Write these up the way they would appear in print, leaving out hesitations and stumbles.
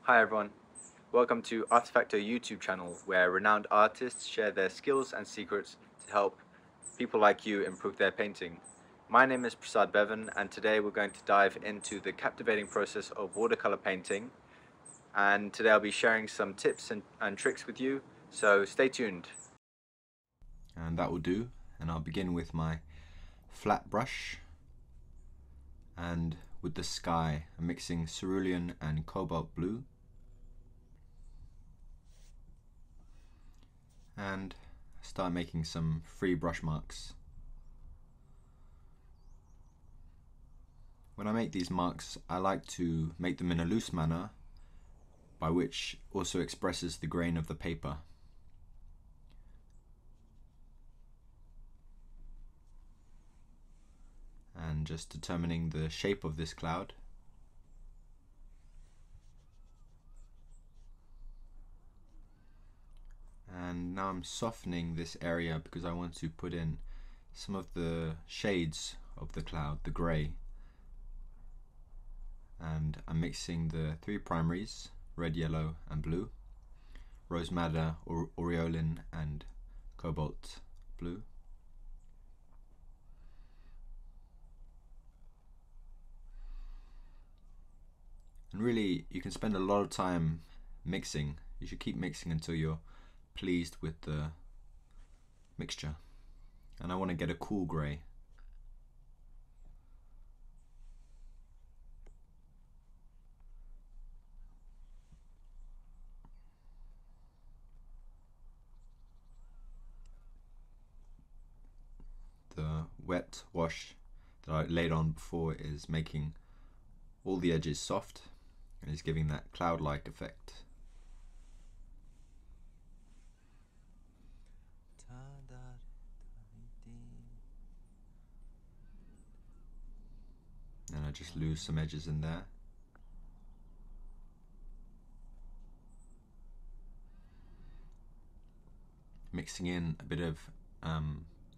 Hi everyone, welcome to Artefacto YouTube channel where renowned artists share their skills and secrets to help people like you improve their painting. My name is Prasad Beaven and today we're going to dive into the captivating process of watercolor painting, and today I'll be sharing some tips and tricks with you, so stay tuned. And that will do, and I'll begin with my flat brush, and with the sky I'm mixing cerulean and cobalt blue, and start making some free brush marks. When I make these marks, I like to make them in a loose manner, by which also expresses the grain of the paper. And just determining the shape of this cloud. And now I'm softening this area because I want to put in some of the shades of the cloud, the grey. And I'm mixing the three primaries, red, yellow and blue, rose madder, aureolin and cobalt blue. And really, you can spend a lot of time mixing. You should keep mixing until you're pleased with the mixture. And I want to get a cool grey. The wet wash that I laid on before is making all the edges soft and is giving that cloud-like effect. And I just lose some edges in there. Mixing in a bit of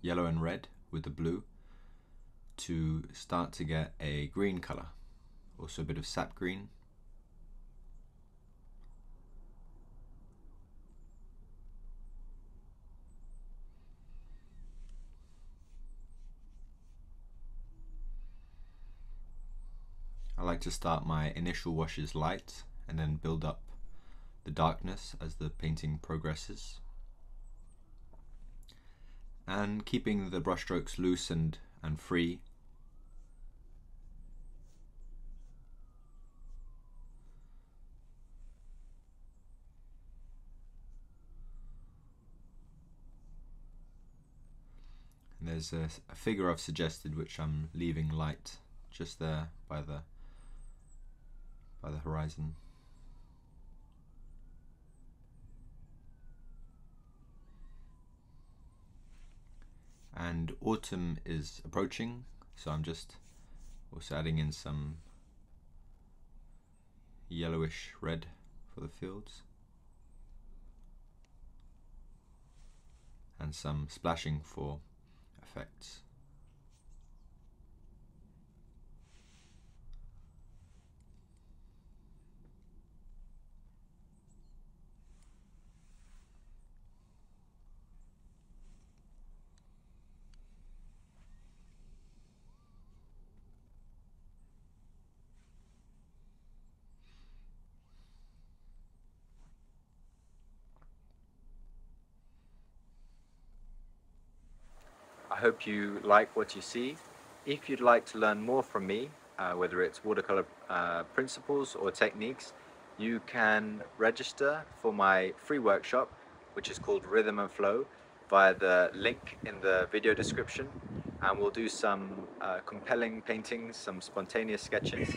yellow and red with the blue to start to get a green color. Also a bit of sap green. I like to start my initial washes light and then build up the darkness as the painting progresses. And keeping the brush strokes loose and free. And there's a figure I've suggested which I'm leaving light just there by the horizon. And autumn is approaching, so I'm just also adding in some yellowish red for the fields and some splashing for effects. I hope you like what you see. If you'd like to learn more from me, whether it's watercolor principles or techniques, you can register for my free workshop, which is called Rhythm and Flow, via the link in the video description, and we'll do some compelling paintings, some spontaneous sketches.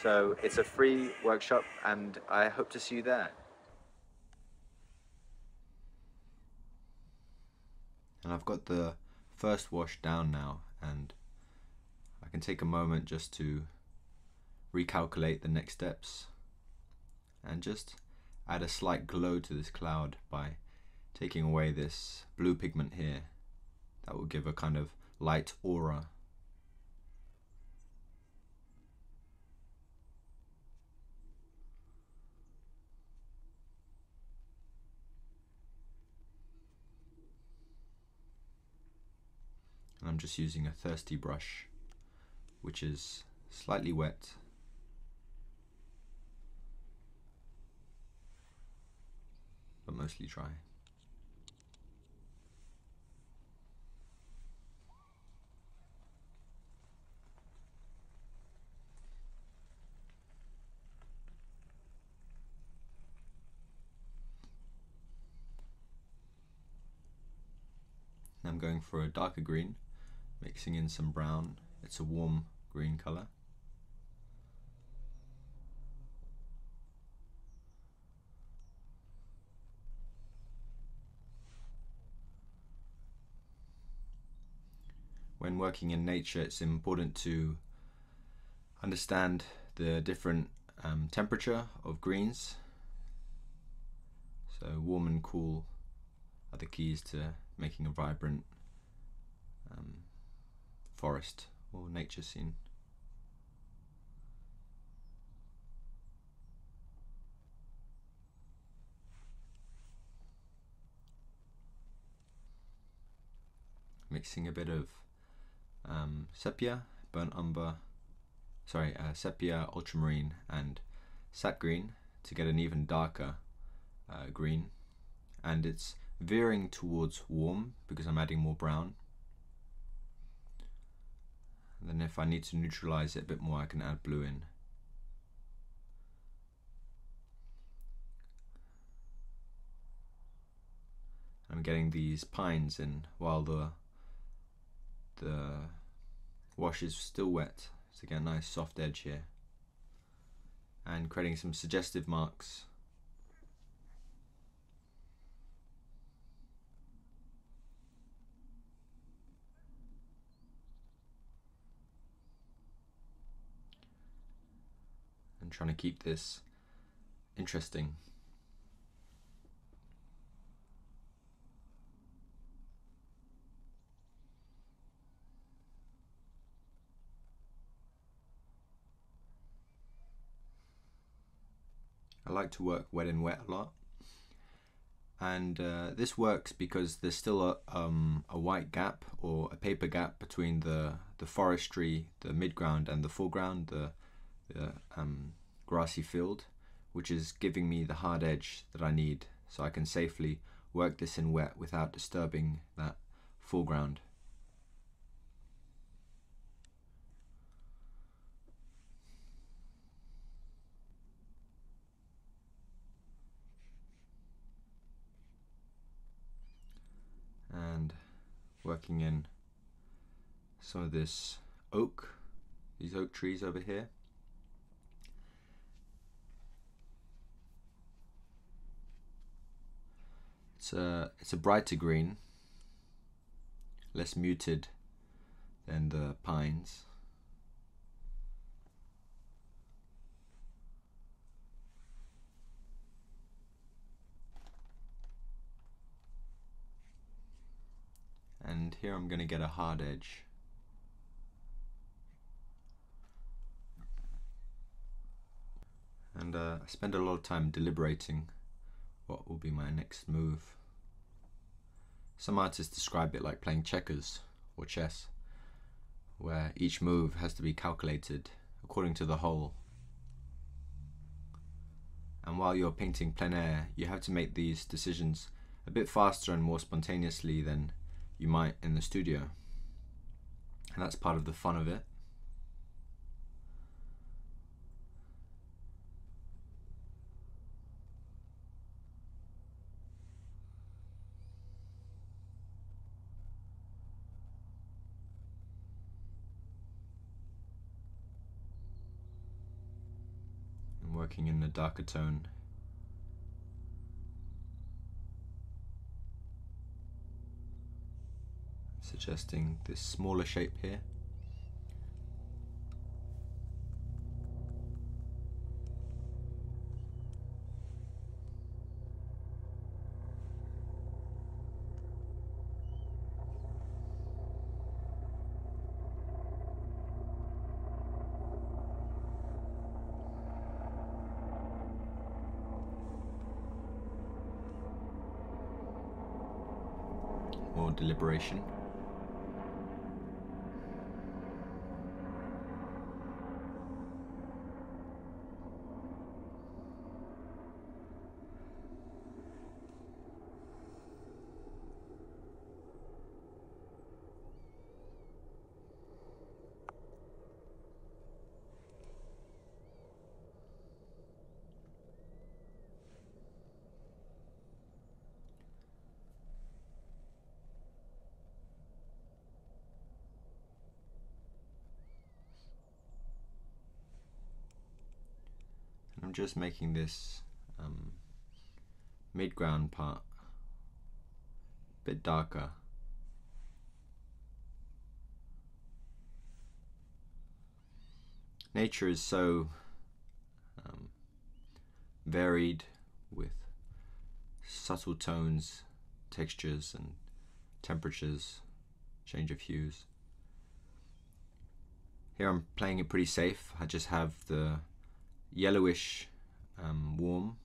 So it's a free workshop and I hope to see you there. And I've got the first wash down now, and I can take a moment just to recalculate the next steps and just add a slight glow to this cloud by taking away this blue pigment here. That will give a kind of light aura. just using a thirsty brush, which is slightly wet, but mostly dry. I'm going for a darker green, mixing in some brown. It's a warm green color. When working in nature, it's important to understand the different temperature of greens. So warm and cool are the keys to making a vibrant forest or nature scene. Mixing a bit of sepia, burnt umber, sepia, ultramarine and sap green to get an even darker green, and it's veering towards warm because I'm adding more brown. And then if I need to neutralize it a bit more, I can add blue in. I'm getting these pines in while the wash is still wet, to get a nice soft edge here, and creating some suggestive marks. And trying to keep this interesting. I like to work wet in wet a lot, and this works because there's still a white gap or a paper gap between the forestry, the midground and the foreground, the grassy field, which is giving me the hard edge that I need so I can safely work this in wet without disturbing that foreground. And working in some of this oak, these oak trees over here. It's a brighter green, less muted than the pines. And here I'm going to get a hard edge. And I spend a lot of time deliberating what will be my next move. Some artists describe it like playing checkers or chess, where each move has to be calculated according to the whole. And while you're painting plein air, you have to make these decisions a bit faster and more spontaneously than you might in the studio. And that's part of the fun of it. I'm working in a darker tone. Suggesting this smaller shape here. More deliberation. I'm just making this mid-ground part a bit darker. Nature is so varied with subtle tones, textures and temperatures, change of hues. Here I'm playing it pretty safe. I just have the yellowish warm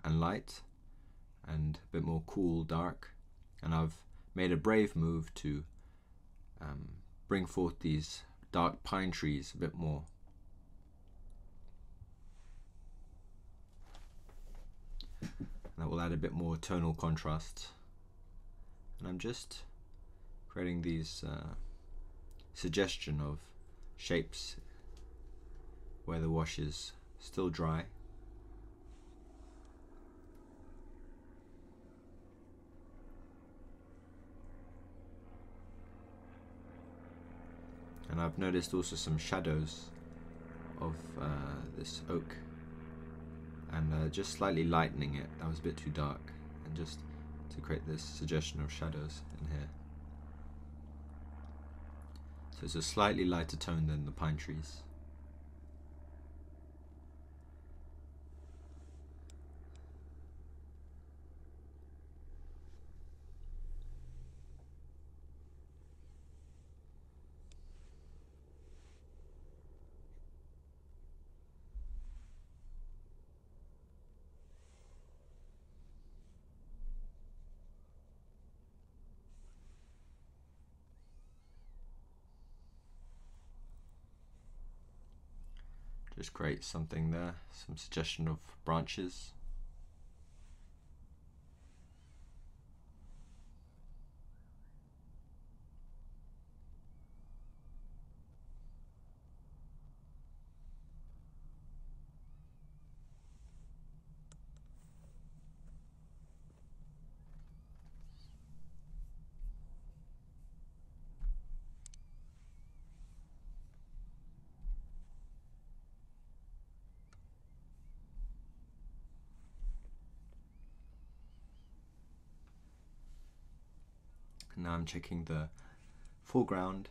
and light and a bit more cool dark, and I've made a brave move to bring forth these dark pine trees a bit more. That will add a bit more tonal contrast, and I'm just creating these suggestion of shapes where the wash is still dry. And I've noticed also some shadows of this oak, and just slightly lightening it. That was a bit too dark, and just to create this suggestion of shadows in here. So it's a slightly lighter tone than the pine trees. Just create something there, some suggestion of branches. And now I'm checking the foreground,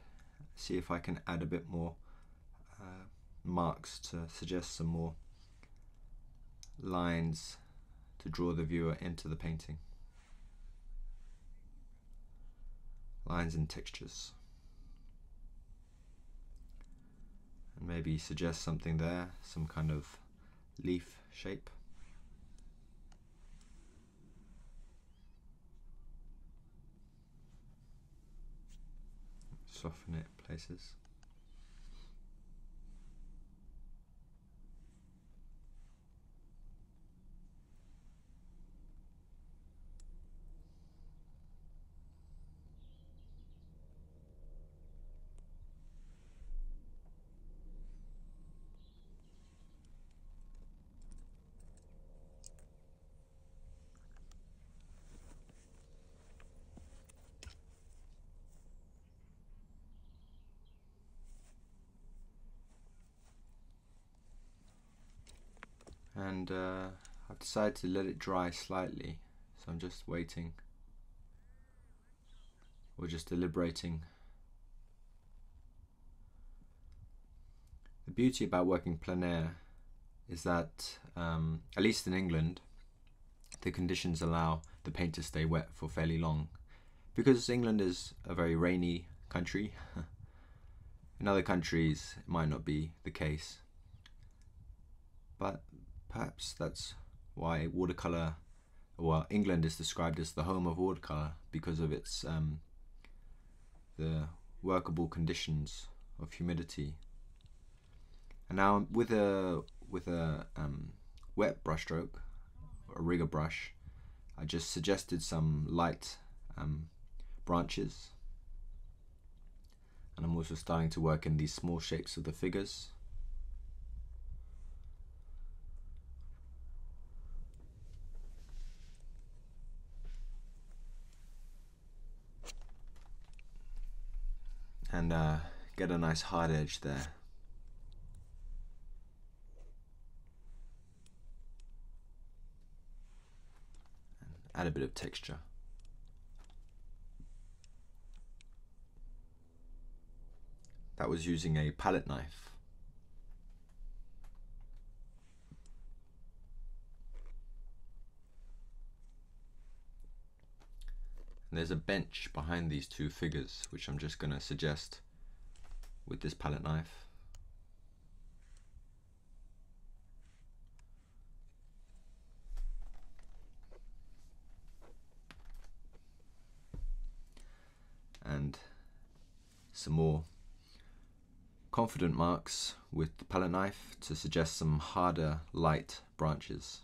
see if I can add a bit more marks to suggest some more lines to draw the viewer into the painting. Lines and textures. And maybe suggest something there, some kind of leaf shape. Soften it places. And I've decided to let it dry slightly, so I'm just waiting, or just deliberating. The beauty about working plein air is that, at least in England, the conditions allow the paint to stay wet for fairly long, because England is a very rainy country. In other countries it might not be the case, but perhaps that's why watercolor, well, England is described as the home of watercolor, because of its the workable conditions of humidity. And now with a wet brushstroke, a rigger brush, I just suggested some light branches, and I'm also starting to work in these small shapes of the figures. And get a nice hard edge there. add a bit of texture. That was using a palette knife. And there's a bench behind these two figures, which I'm just going to suggest with this palette knife. And some more confident marks with the palette knife to suggest some harder, light branches.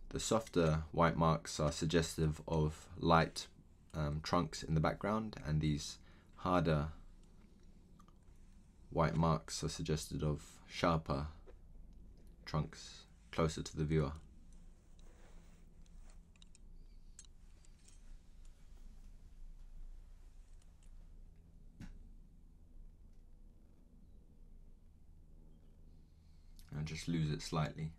The softer white marks are suggestive of light trunks in the background, and these harder white marks are suggestive of sharper trunks closer to the viewer. And just lose it slightly.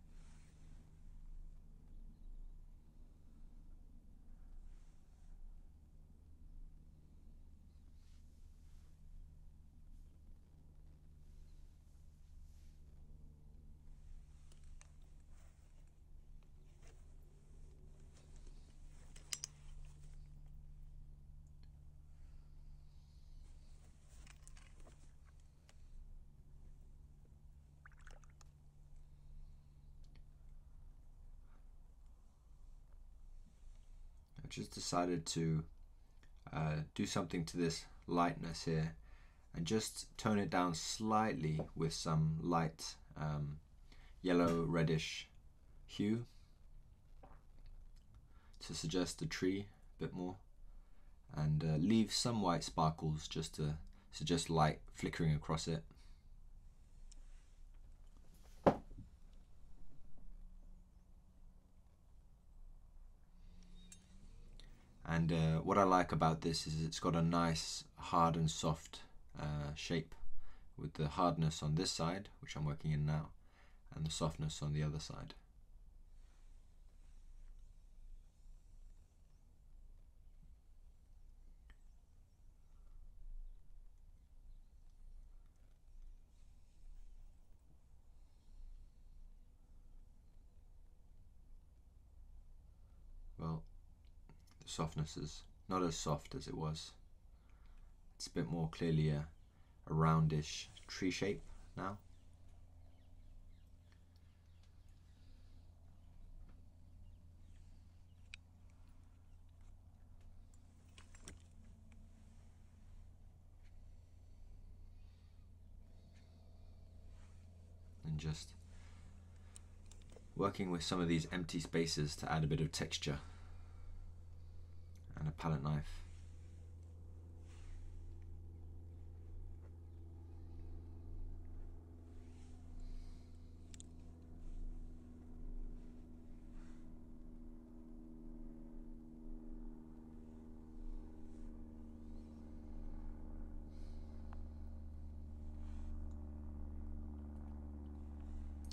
Just decided to do something to this lightness here and just tone it down slightly with some light yellow reddish hue to suggest the tree a bit more, and leave some white sparkles just to suggest light flickering across it. And what I like about this is it's got a nice hard and soft shape, with the hardness on this side, which I'm working in now, and the softness on the other side. Well, the softness is not as soft as it was. It's a bit more clearly a roundish tree shape now. And just working with some of these empty spaces to add a bit of texture, and a palette knife.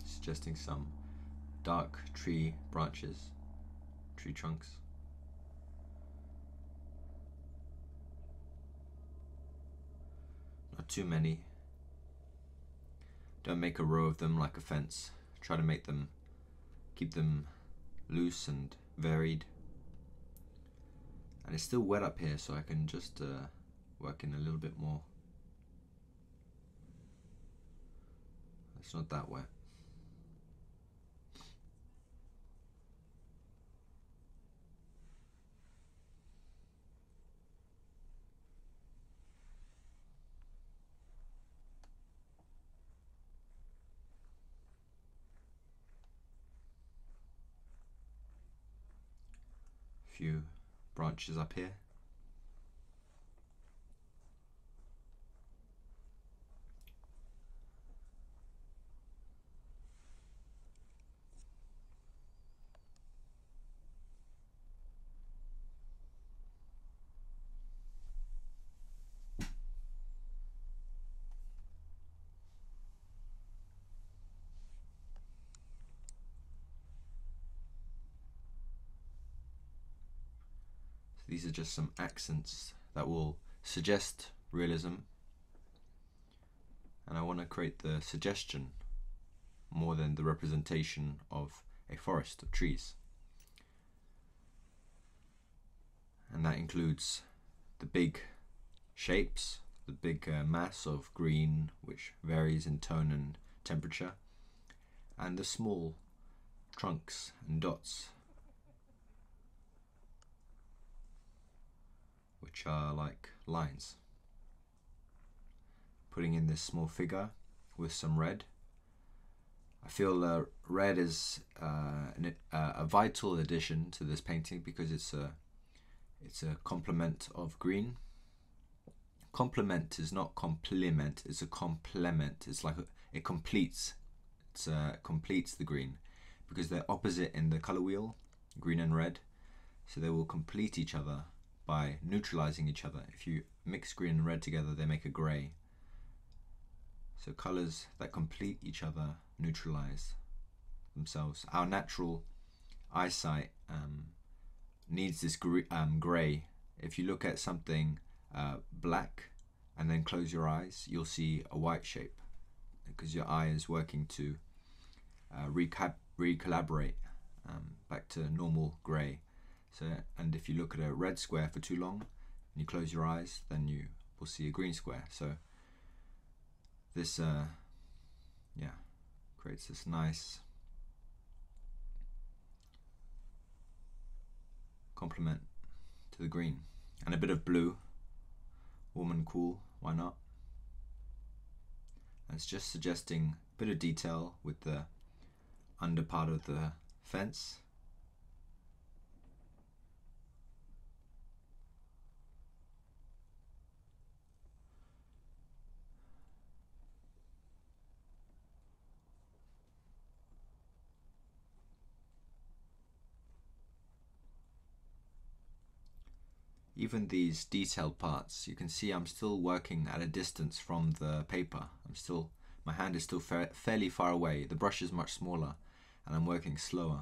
Suggesting some dark tree branches, tree trunks. Not too many. Don't make a row of them like a fence. Try to make them, keep them loose and varied. And it's still wet up here, so I can just work in a little bit more. It's not that wet. Few branches up here. These are just some accents that will suggest realism, and I want to create the suggestion more than the representation of a forest of trees. And that includes the big shapes, the big mass of green, which varies in tone and temperature, and the small trunks and dots, which are like lines. Putting in this small figure with some red. I feel red is a vital addition to this painting because it's a complement of green. Complement is not complement, it's a complement. It's like it completes. It completes the green because they're opposite in the color wheel, green and red. So they will complete each other by neutralizing each other. If you mix green and red together, they make a gray. So colors that complete each other neutralize themselves. Our natural eyesight needs this gray. If you look at something black and then close your eyes, you'll see a white shape because your eye is working to recalibrate back to normal gray. So, and if you look at a red square for too long and you close your eyes, then you will see a green square. So this creates this nice complement to the green. And a bit of blue, warm and cool, why not? And it's just suggesting a bit of detail with the under part of the fence. Even these detailed parts, you can see I'm still working at a distance from the paper. My hand is still fairly far away. The brush is much smaller and I'm working slower.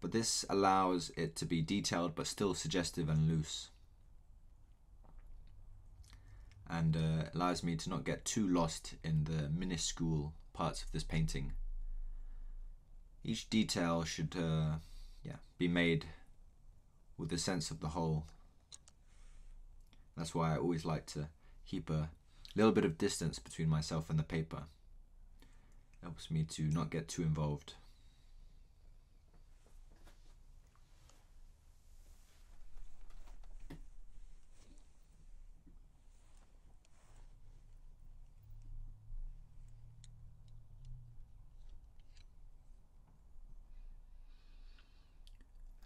But this allows it to be detailed but still suggestive and loose. And allows me to not get too lost in the minuscule parts of this painting. Each detail should be made with the sense of the whole. That's why I always like to keep a little bit of distance between myself and the paper. It helps me to not get too involved.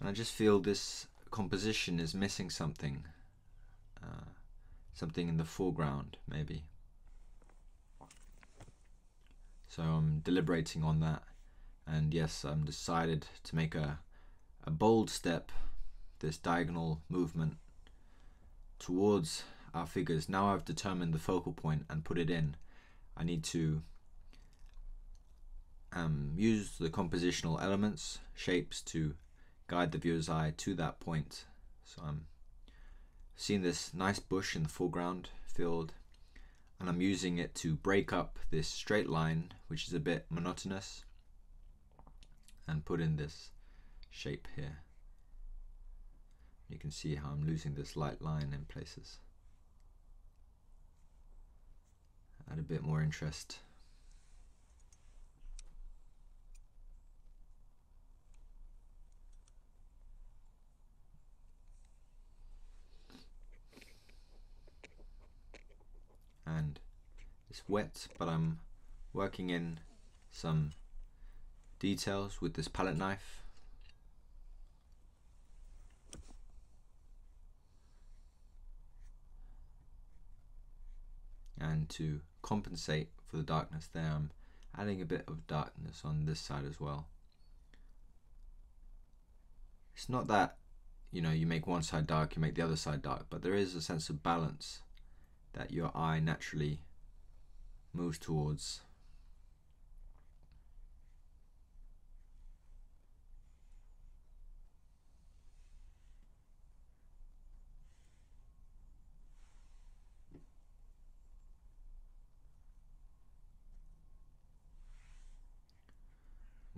And I just feel this composition is missing something. Something in the foreground, maybe. So I'm deliberating on that. And yes, I'm decided to make a bold step, this diagonal movement towards our figures. Now I've determined the focal point and put it in. I need to use the compositional elements, shapes, to guide the viewer's eye to that point. So I'm seeing this nice bush in the foreground field, and I'm using it to break up this straight line, which is a bit monotonous, and put in this shape here. You can see how I'm losing this light line in places. Add a bit more interest. And it's wet, but I'm working in some details with this palette knife. And to compensate for the darkness there, I'm adding a bit of darkness on this side as well. It's not that, you make one side dark, you make the other side dark, but there is a sense of balance that your eye naturally moves towards.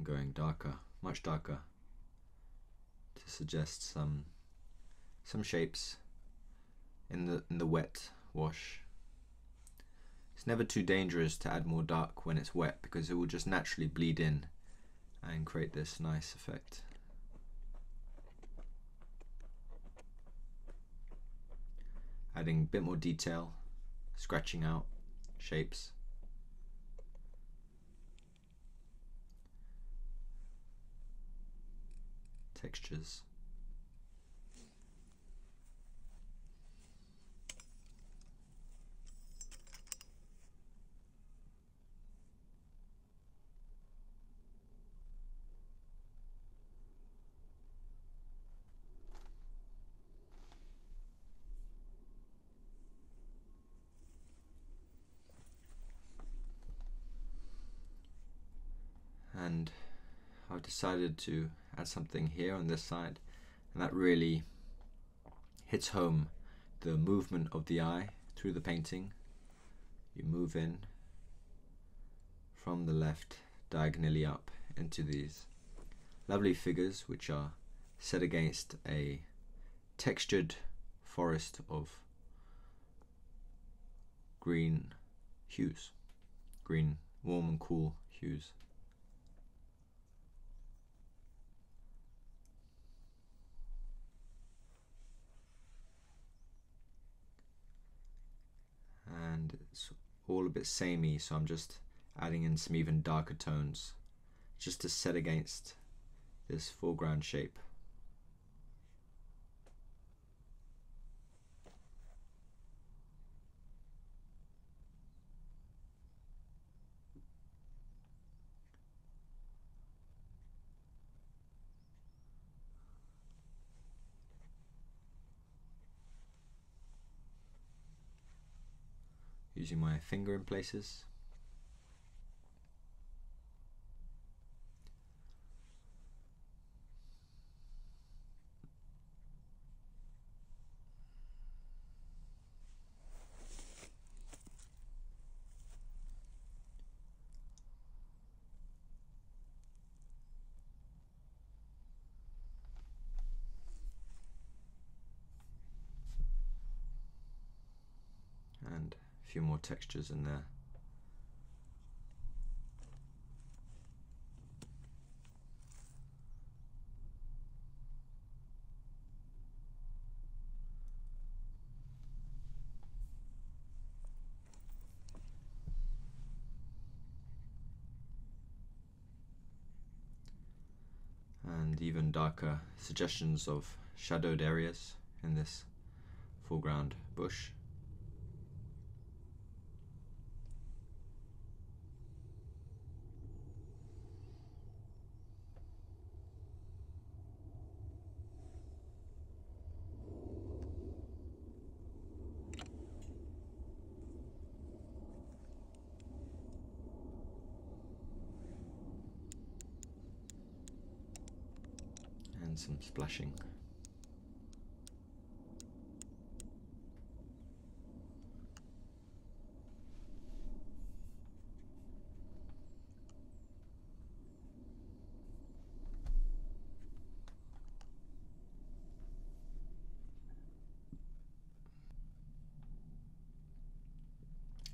going darker, much darker, to suggest some shapes in the wet wash. It's never too dangerous to add more dark when it's wet, because it will just naturally bleed in and create this nice effect. Adding a bit more detail, scratching out shapes. Textures. And I've decided to add something here on this side, and that really hits home the movement of the eye through the painting. You move in from the left diagonally up into these lovely figures, which are set against a textured forest of green hues, green, warm and cool hues. And it's all a bit samey, so I'm just adding in some even darker tones just to set against this foreground shape. Using my finger in places. And a few more textures in there. And even darker suggestions of shadowed areas in this foreground bush. And some splashing.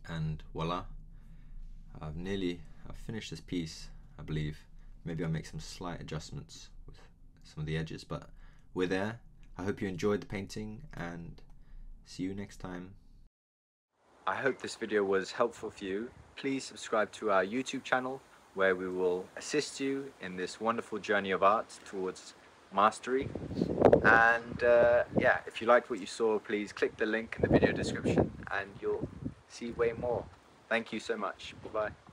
And voila, I've finished this piece, I believe. Maybe I'll make some slight adjustments with some of the edges, but we're there. I hope you enjoyed the painting, and see you next time. I hope this video was helpful for you. Please subscribe to our YouTube channel, where we will assist you in this wonderful journey of art towards mastery. And yeah, if you liked what you saw, please click the link in the video description and you'll see way more. Thank you so much. Bye-bye.